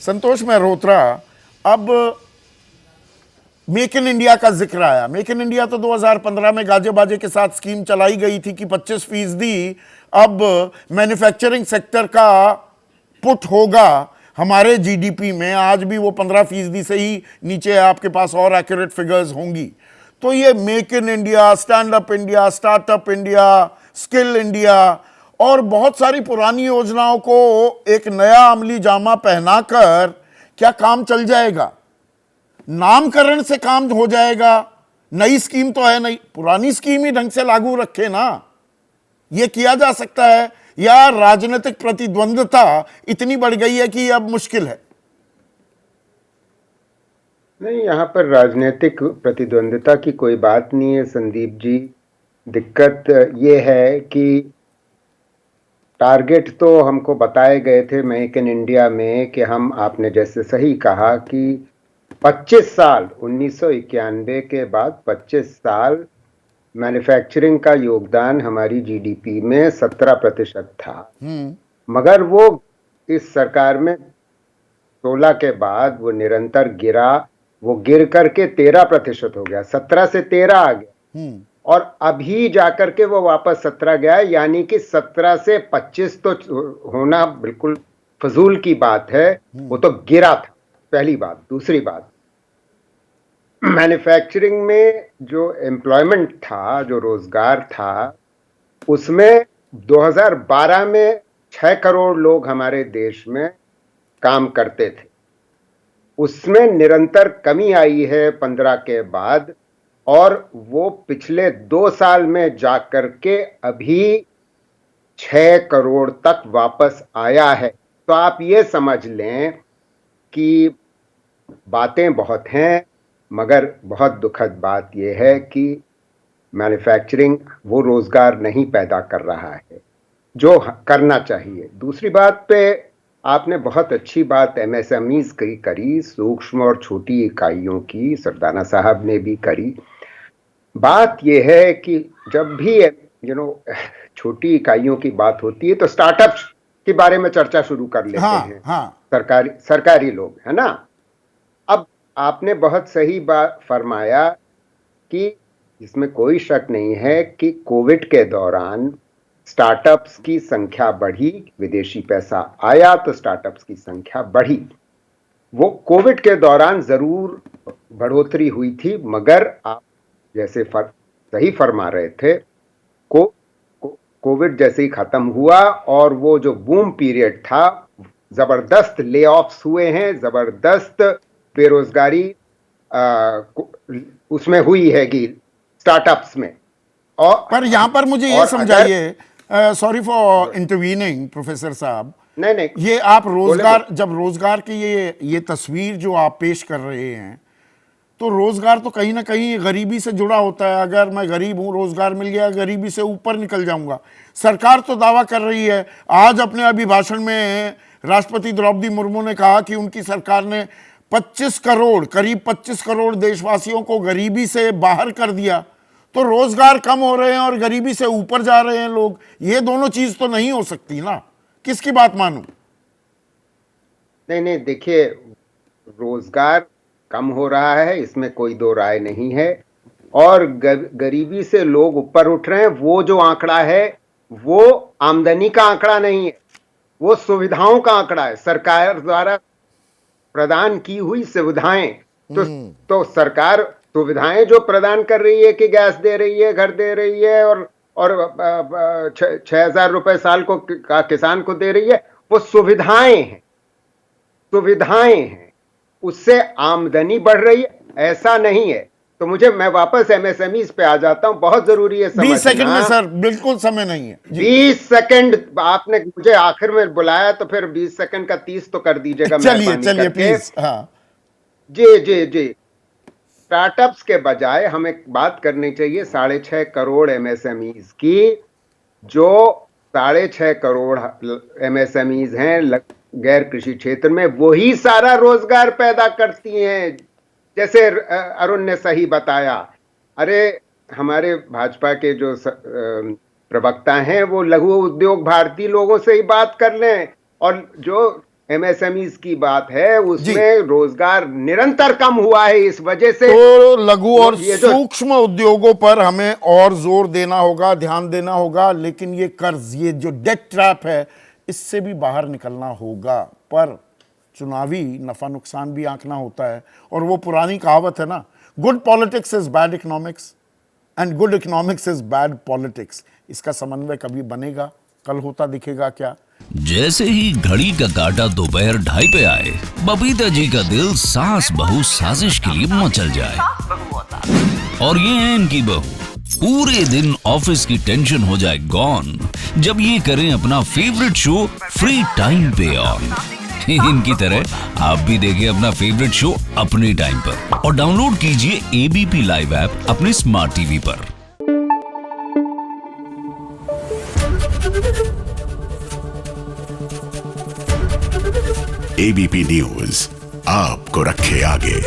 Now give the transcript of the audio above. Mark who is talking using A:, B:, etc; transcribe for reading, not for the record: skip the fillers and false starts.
A: संतोष मेहरोत्रा, अब make in India का जिक्र आया। मेक इन इंडिया तो 2015 में गाजे बाजे के साथ स्कीम चलाई गई थी कि 25% अब मैन्युफैक्चरिंग सेक्टर का पुट होगा हमारे जीडीपी में। आज भी वो 15% से ही नीचे है, आपके पास और एक्यूरेट फिगर्स होंगी। तो ये make in India, stand up India, startup India, skill India और बहुत सारी पुरानी योजनाओं को एक नया अमली जामा पहनाकर क्या काम चल जाएगा? नामकरण से काम हो जाएगा? नई स्कीम तो है नहीं, पुरानी स्कीम ही ढंग से लागू रखे ना, ये किया जा सकता है। या राजनीतिक प्रतिद्वंद्विता इतनी बढ़ गई है कि अब मुश्किल है?
B: नहीं, यहाँ पर राजनीतिक प्रतिद्वंद्विता की कोई बात नहीं है संदीप जी। दिक्कत ये है कि टारगेट तो हमको बताए गए थे मेक इन इंडिया में कि हम, आपने जैसे सही कहा कि 25 साल 1991 के बाद 25 साल मैन्युफैक्चरिंग का योगदान हमारी जीडीपी में 17% था। मगर वो इस सरकार में 16 के बाद वो निरंतर गिरा, वो गिर करके 13% हो गया, 17 से 13 आ गया और अभी जाकर के वो वापस 17 गया। यानी कि 17 से 25 तो होना बिल्कुल फजूल की बात है, वो तो गिरा था, पहली बात। दूसरी बात, मैन्युफैक्चरिंग में जो एम्प्लॉयमेंट था, जो रोजगार था, उसमें 2012 में 6 करोड़ लोग हमारे देश में काम करते थे। उसमें निरंतर कमी आई है 15 के बाद और वो पिछले 2 साल में जाकर के अभी 6 करोड़ तक वापस आया है। तो आप ये समझ लें कि बातें बहुत हैं, मगर बहुत दुखद बात यह है कि मैन्युफैक्चरिंग वो रोजगार नहीं पैदा कर रहा है जो करना चाहिए। दूसरी बात पे आपने बहुत अच्छी बात एमएसएमईज की करी, सूक्ष्म और छोटी इकाइयों की, सरदाना साहब ने भी करी। बात यह है कि जब भी छोटी इकाइयों की बात होती है तो स्टार्टअप्स के बारे में चर्चा शुरू कर लेते हैं। सरकारी लोग, है ना। अब आपने बहुत सही बात फरमाया कि इसमें कोई शक नहीं है कि कोविड के दौरान स्टार्टअप्स की संख्या बढ़ी, विदेशी पैसा आया तो स्टार्टअप्स की संख्या बढ़ी। वो कोविड के दौरान जरूर बढ़ोतरी हुई थी, मगर आप जैसे सही फरमा रहे थे, कोविड जैसे ही खत्म हुआ और वो जो बूम पीरियड था, जबरदस्त ले ऑफ्स हुए हैं, जबरदस्त बेरोजगारी उसमें हुई हैगी स्टार्टअप्स में।
A: और पर यहां पर मुझे ये समझाइए, सॉरी फॉर इंटरवीनिंग प्रोफेसर साहब,
B: नहीं,
A: ये आप रोजगार, जब रोजगार की ये तस्वीर जो आप पेश कर रहे हैं, तो रोजगार तो कहीं ना कहीं गरीबी से जुड़ा होता है। अगर मैं गरीब हूं, रोजगार मिल गया, गरीबी से ऊपर निकल जाऊंगा। सरकार तो दावा कर रही है, आज अपने अभिभाषण में राष्ट्रपति द्रौपदी मुर्मू ने कहा कि उनकी सरकार ने 25 करोड़, करीब 25 करोड़ देशवासियों को गरीबी से बाहर कर दिया। तो रोजगार कम हो रहे हैं और गरीबी से ऊपर जा रहे हैं लोग, ये दोनों चीज तो नहीं हो सकती ना। किसकी बात मानूं?
B: नहीं, देखिए, रोजगार कम हो रहा है, इसमें कोई दो राय नहीं है, और गरीबी से लोग ऊपर उठ रहे हैं। वो जो आंकड़ा है वो आमदनी का आंकड़ा नहीं है, वो सुविधाओं का आंकड़ा है, सरकार द्वारा प्रदान की हुई सुविधाएं। तो सरकार सुविधाएं जो प्रदान कर रही है कि गैस दे रही है, घर दे रही है और 6,000 रुपए साल को का किसान को दे रही है, वो सुविधाएं हैं, उससे आमदनी बढ़ रही है, ऐसा नहीं है। तो मैं वापस एमएसएमई पे आ जाता हूं, बहुत जरूरी है समझना।
A: 20 सेकंड में सर, बिल्कुल समय नहीं है।
B: 20 सेकंड, आपने मुझे आखिर में बुलाया तो फिर 20 सेकंड का 30 तो कर दीजिएगा,
A: चलिए प्लीज। हाँ
B: जी। स्टार्टअप्स के बजाय हमें बात करनी चाहिए 6.5 करोड़ एमएसएमईज की, जो 6.5 करोड़ एमएसएमईज हैं गैर कृषि क्षेत्र में, वही सारा रोजगार पैदा करती हैं। जैसे अरुण ने सही बताया, अरे हमारे भाजपा के जो प्रवक्ता हैं वो लघु उद्योग भारती लोगों से ही बात कर लें, और जो एमएसएमईज की बात है, उसमें रोजगार निरंतर कम हुआ है। इस वजह से
A: तो लघु और
B: ये जो
A: सूक्ष्म उद्योगों पर हमें और जोर देना होगा, ध्यान देना होगा, लेकिन ये कर्ज, ये जो डेट ट्रैप है, इससे भी बाहर निकलना होगा। पर चुनावी नफा नुकसान भी आंकना होता है, और वो पुरानी कहावत है ना, good politics is bad economics and good economics is bad politics. इसका समन्वय कभी बनेगा? कल होता दिखेगा क्या?
C: जैसे ही घड़ी का काटा दोपहर 2:30 पे आए, बबीता जी का दिल सास बहू साजिश के लिए मचल जाए। और ये है इनकी बहू, पूरे दिन ऑफिस की टेंशन हो जाए गॉन जब ये करें अपना फेवरेट शो फ्री टाइम पे ऑन। इनकी तरह आप भी देखें अपना फेवरेट शो अपने टाइम पर और डाउनलोड कीजिए एबीपी लाइव ऐप अपने स्मार्ट टीवी पर।
D: एबीपी न्यूज आपको रखे आगे।